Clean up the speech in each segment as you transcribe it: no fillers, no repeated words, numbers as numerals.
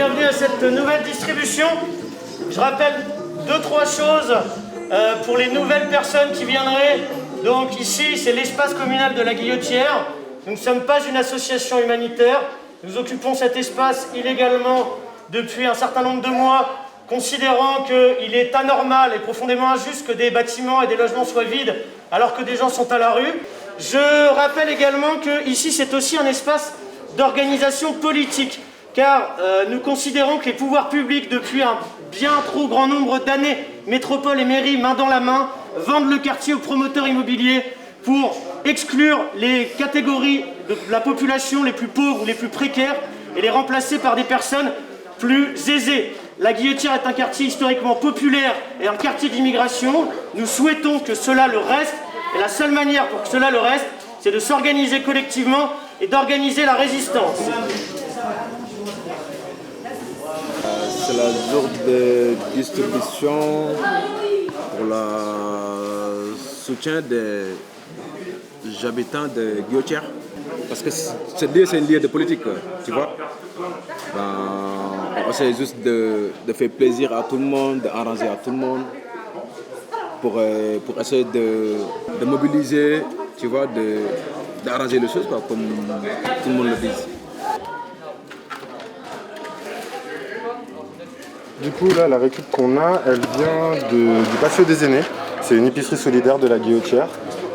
bienvenue à cette nouvelle distribution. Je rappelle 2-3 choses pour les nouvelles personnes qui viendraient. Donc ici, c'est l'espace communal de la Guillotière. Nous ne sommes pas une association humanitaire. Nous occupons cet espace illégalement depuis un certain nombre de mois, considérant qu'il est anormal et profondément injuste que des bâtiments et des logements soient vides alors que des gens sont à la rue. Je rappelle également que ici, c'est aussi un espace d'organisation politique, car nous considérons que les pouvoirs publics, depuis un bien trop grand nombre d'années, métropole et mairie, main dans la main, vendent le quartier aux promoteurs immobiliers pour exclure les catégories de la population les plus pauvres ou les plus précaires et les remplacer par des personnes plus aisées. La Guillotière est un quartier historiquement populaire et un quartier d'immigration. Nous souhaitons que cela le reste, et la seule manière pour que cela le reste, c'est de s'organiser collectivement et d'organiser la résistance. C'est la jour de distribution pour le soutien des habitants de Guillotière. Parce que ce lieu, c'est un lieu de politique, tu vois. On essaie juste de faire plaisir à tout le monde, d'arranger à tout le monde, pour essayer de mobiliser, tu vois, d'arranger les choses, quoi, comme tout le monde le dit. Du coup, là, la récup qu'on a, elle vient du Patio des Aînés. C'est une épicerie solidaire de la Guillotière,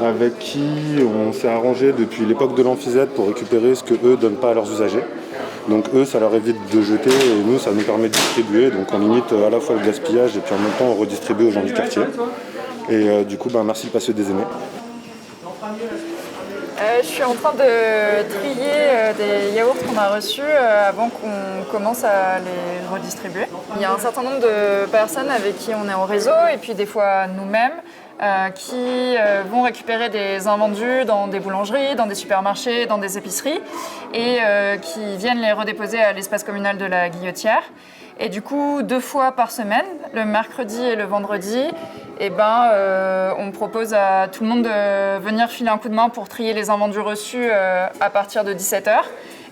avec qui on s'est arrangé depuis l'époque de l'amphizète pour récupérer ce que eux donnent pas à leurs usagers. Donc eux, ça leur évite de jeter et nous, ça nous permet de distribuer. Donc on limite à la fois le gaspillage et puis en même temps on redistribue aux gens du quartier. Et du coup, merci le Patio des Aînés. Je suis en train de trier des yaourts qu'on a reçus avant qu'on commence à les redistribuer. Il y a un certain nombre de personnes avec qui on est en réseau et puis des fois nous-mêmes qui vont récupérer des invendus dans des boulangeries, dans des supermarchés, dans des épiceries et qui viennent les redéposer à l'espace communal de la Guillotière. Et du coup, 2 fois par semaine, le mercredi et le vendredi, on propose à tout le monde de venir filer un coup de main pour trier les invendus reçus à partir de 17h.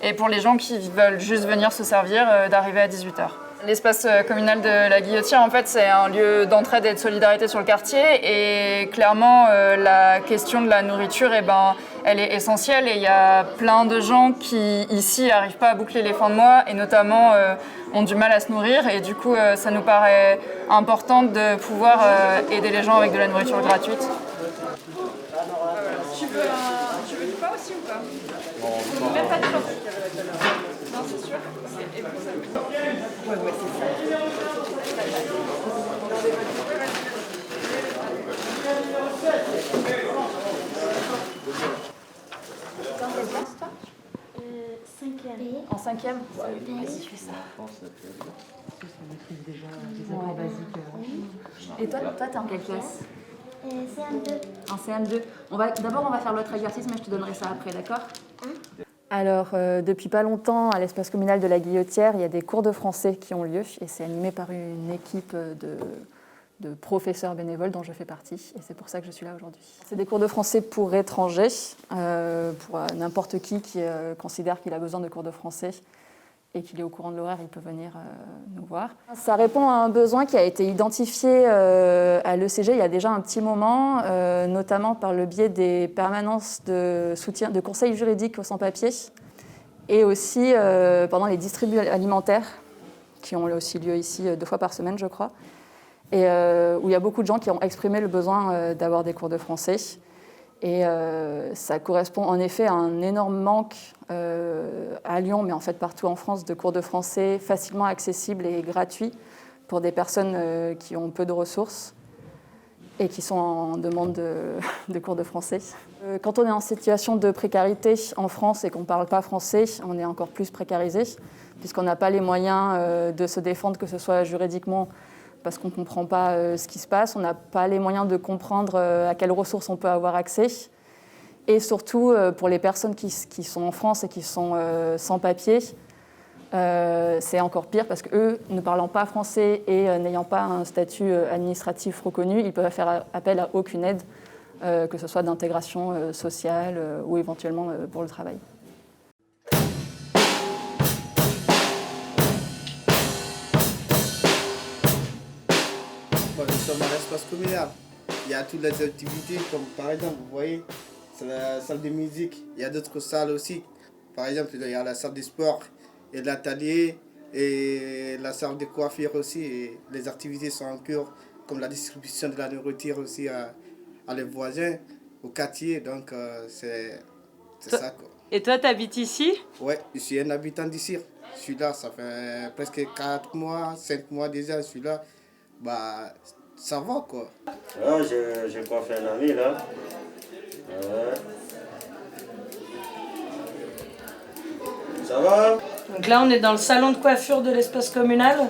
Et pour les gens qui veulent juste venir se servir, d'arriver à 18h. L'espace communal de la Guillotière, en fait, c'est un lieu d'entraide et de solidarité sur le quartier. Et clairement, la question de la nourriture, elle est essentielle. Et il y a plein de gens qui, ici, n'arrivent pas à boucler les fins de mois et notamment ont du mal à se nourrir. Et du coup, ça nous paraît important de pouvoir aider les gens avec de la nourriture gratuite. Tu veux du pain aussi ou pas? Même pas de pain. Non, c'est sûr. Et vous, ça ouais, c'est ça. Dans quelle classe, toi? 5e. En 5e? Vas-y, fais ça. Ça maîtrise déjà des apports basiques. Et toi, t'es en quelle classe? CM2. En CM2. D'abord, on va faire l'autre exercice, mais je te donnerai ça après, d'accord? Alors, depuis pas longtemps, à l'espace communal de la Guillotière, il y a des cours de français qui ont lieu et c'est animé par une équipe de professeurs bénévoles dont je fais partie et c'est pour ça que je suis là aujourd'hui. C'est des cours de français pour étrangers, pour n'importe qui considère qu'il a besoin de cours de français et qu'il est au courant de l'horaire, il peut venir nous voir. Ça répond à un besoin qui a été identifié à l'ECG il y a déjà un petit moment, notamment par le biais des permanences de soutien, de conseils juridiques aux sans-papiers et aussi pendant les distributs alimentaires qui ont aussi lieu ici 2 fois par semaine, je crois, et où il y a beaucoup de gens qui ont exprimé le besoin d'avoir des cours de français. Et ça correspond en effet à un énorme manque à Lyon, mais en fait partout en France, de cours de français facilement accessibles et gratuits pour des personnes qui ont peu de ressources et qui sont en demande de cours de français. Quand on est en situation de précarité en France et qu'on ne parle pas français, on est encore plus précarisé, puisqu'on n'a pas les moyens de se défendre, que ce soit juridiquement, parce qu'on ne comprend pas ce qui se passe, on n'a pas les moyens de comprendre à quelles ressources on peut avoir accès. Et surtout, pour les personnes qui sont en France et qui sont sans papier, c'est encore pire parce qu'eux, ne parlant pas français et n'ayant pas un statut administratif reconnu, ils ne peuvent faire appel à aucune aide, que ce soit d'intégration sociale ou éventuellement pour le travail. sommes à l'espace communal. Il y a toutes les activités, comme par exemple, vous voyez, c'est la salle de musique. Il y a d'autres salles aussi. Par exemple, il y a la salle de sport et de l'atelier et la salle de coiffure aussi. Et les activités sont en cours, comme la distribution de la nourriture aussi à les voisins, au quartier. Donc, c'est ça, quoi. Et toi, tu habites ici? Ouais, je suis un habitant d'ici. Je suis là, ça fait presque 4 mois, 5 mois déjà, je suis là. Bah, ça va, quoi. Ah, j'ai coiffé un ami, là. Ça va? Donc là, on est dans le salon de coiffure de l'espace communal.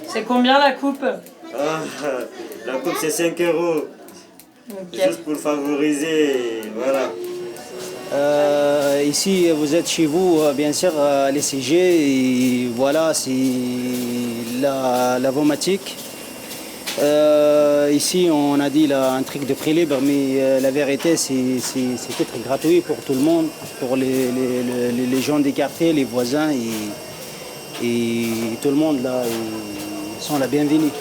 C'est combien la coupe? Ah, la coupe, c'est 5 €. Ok. Juste pour favoriser, voilà. Ici, vous êtes chez vous, bien sûr, à l'ECG, et voilà, c'est la vomatique. Ici, on a dit là, un truc de prix libre, mais la vérité, c'est très gratuit pour tout le monde, pour les gens des quartiers, les voisins, et tout le monde là, ils sont la bienvenue.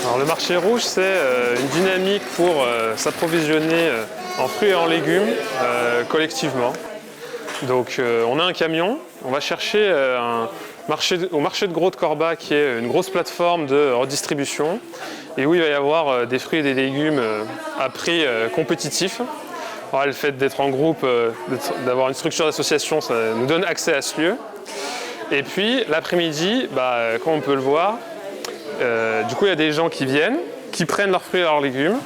Alors, le marché rouge, c'est une dynamique pour s'approvisionner en fruits et en légumes collectivement. Donc on a un camion, on va chercher au marché de Gros de Corba, qui est une grosse plateforme de redistribution, et où il va y avoir des fruits et des légumes à prix compétitif. Alors, le fait d'être en groupe, d'avoir une structure d'association, ça nous donne accès à ce lieu. Et puis l'après-midi, comme on peut le voir, du coup il y a des gens qui viennent, qui prennent leurs fruits et leurs légumes,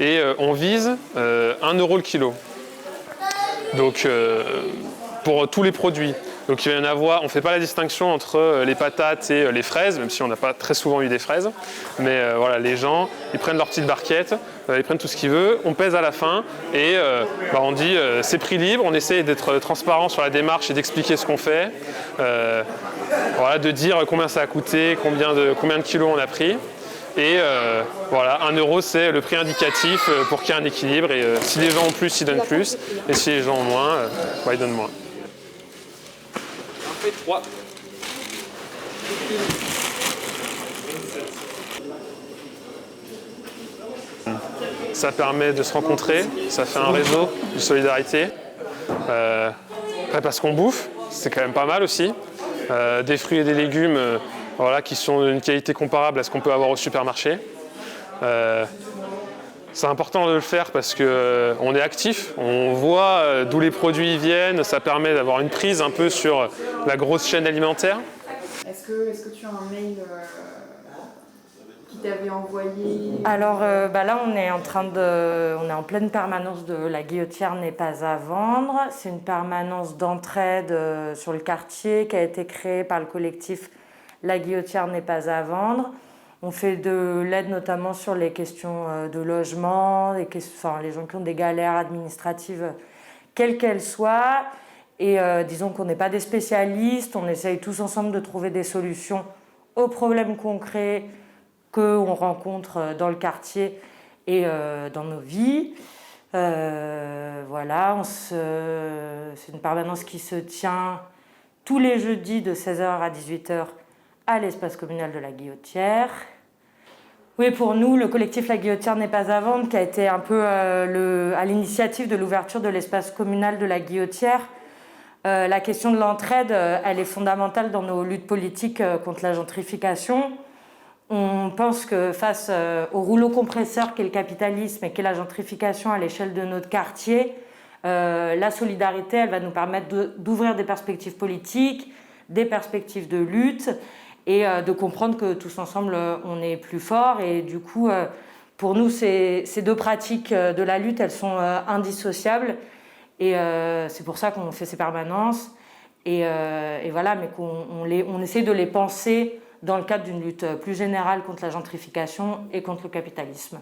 et on vise 1 € le kilo. Donc pour tous les produits. Donc il va y en avoir, on ne fait pas la distinction entre les patates et les fraises, même si on n'a pas très souvent eu des fraises. Mais voilà, les gens, ils prennent leur petite barquette, ils prennent tout ce qu'ils veulent, on pèse à la fin et on dit c'est prix libre, on essaie d'être transparent sur la démarche et d'expliquer ce qu'on fait. Voilà, de dire combien ça a coûté, combien de kilos on a pris. Et voilà, 1 € c'est le prix indicatif pour qu'il y ait un équilibre. Et si les gens ont plus, ils donnent plus. Et si les gens ont moins, ils donnent moins. On fait 3. Ça permet de se rencontrer, ça fait un réseau de solidarité. Après, parce qu'on bouffe, c'est quand même pas mal aussi. Des fruits et des légumes voilà, qui sont d'une qualité comparable à ce qu'on peut avoir au supermarché. C'est important de le faire parce qu'on est actif, on voit d'où les produits viennent, ça permet d'avoir une prise un peu sur la grosse chaîne alimentaire. Est-ce que tu as un mail qui t'avait envoyé? Alors là, on est en pleine permanence de La Guillotière n'est pas à vendre. C'est une permanence d'entraide sur le quartier qui a été créée par le collectif La Guillotière n'est pas à vendre. On fait de l'aide notamment sur les questions de logement, les gens qui ont des galères administratives, quelles qu'elles soient. Et disons qu'on n'est pas des spécialistes, on essaye tous ensemble de trouver des solutions aux problèmes concrets qu'on rencontre dans le quartier et dans nos vies. Voilà, c'est une permanence qui se tient tous les jeudis de 16h à 18h à l'espace communal de La Guillotière. Oui, pour nous, le collectif La Guillotière n'est pas à vendre, qui a été un peu à l'initiative de l'ouverture de l'espace communal de La Guillotière. La question de l'entraide, elle est fondamentale dans nos luttes politiques contre la gentrification. On pense que face au rouleau compresseur qu'est le capitalisme et qu'est la gentrification à l'échelle de notre quartier, la solidarité, elle va nous permettre d'ouvrir des perspectives politiques, des perspectives de lutte, et de comprendre que tous ensemble, on est plus fort. Et du coup, pour nous, ces deux pratiques de la lutte, elles sont indissociables. Et c'est pour ça qu'on fait ces permanences. et voilà, mais on essaie de les penser dans le cadre d'une lutte plus générale contre la gentrification et contre le capitalisme.